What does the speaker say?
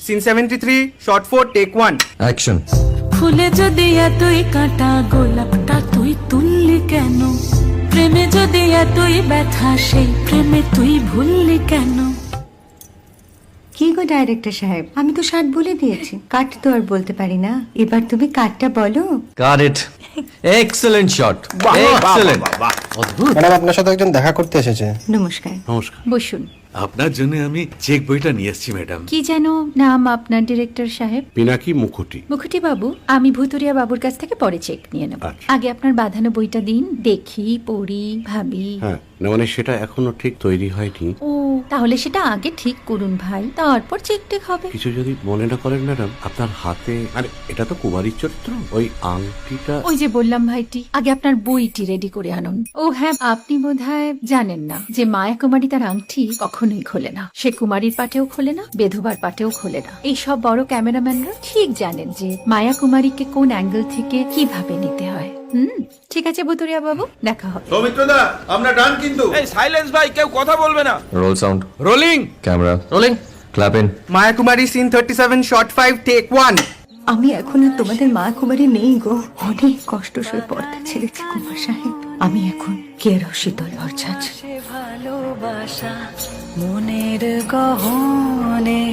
Scene 73 short 4 take 1 action. ফুলে যদি এতই কাঁটা গোলাপটা তুই তুললি কেন? প্রেমে যদি এতই ব্যথা সেই প্রেমে তুই ভুললি কেন? কি গো ডাইরেক্টর সাহেব, আমি তো 60 বলে দিয়েছি, কাট তো আর বলতে পারি না, এবার তুমি কাটটা বলো। Got it. Excellent shot, excellent. অদ্ভুত। ম্যাডাম আপনার সাথে একজন দেখা করতে এসেছে। নমস্কার। নমস্কার। বসুন। আপনার জন্য আমি চেক বইটা নিয়ে এসেছি ম্যাডাম। কি যেন নাম আপনার ডিরেক্টর সাহেব? পিনাকি মুখোটি। মুখুটি বাবু, আমি ভুতুরিয়া বাবুর কাছ থেকে পরে চেক নিয়ে নেব। আচ্ছা। আগে আপনার বাঁধানো বইটা দিন, দেখি, পড়ি, ভাবি। হ্যাঁ, না মানে সেটা এখনো ঠিক তৈরি হয়নি। ও, তাহলে সেটা আগে ঠিক করুন ভাই, তারপর চেক টেক হবে। কিছু যদি মনে না করেন ম্যাডাম, আপনার হাতে, আরে এটা তো কুমারীর চরিত্র, ওই আংটিটা। ওই যে বললাম ভাইটি, আগে আপনার বইটি রেডি করে আনুন। ও হ্যাঁ, আপনি বোধহয় জানেন না যে মায়া কুমারী তার আংটি কখনোই খোলে না। সে কুমারীর পাটেও খোলে না, বেধবার পাটেও খোলে না। এই সব বড় ক্যামেরাম্যানরা ঠিক জানেন যে মায়া কুমারীকে কোন অ্যাঙ্গেল থেকে কিভাবে নিতে হয়। ঠিক আছে ভুতুরিয়া বাবু, দেখা হবে। সৌমিত্রদা, আমরা ডান কিন্তু। এই সাইলেন্স ভাই, কেউ কথা বলবে না। Roll sound, rolling. Camera rolling, clap in. Maya Kumari scene 37 shot 5 take 1। আমি এখন আর তোমাদের মা কুমারী নেই গো, অনেক কষ্ট সয়ে পর্দা ছেড়েছি কুমার সাহেব। আমি এখন কেরও শীতল ভরছাছ। ভালোবাসা মনের গহনে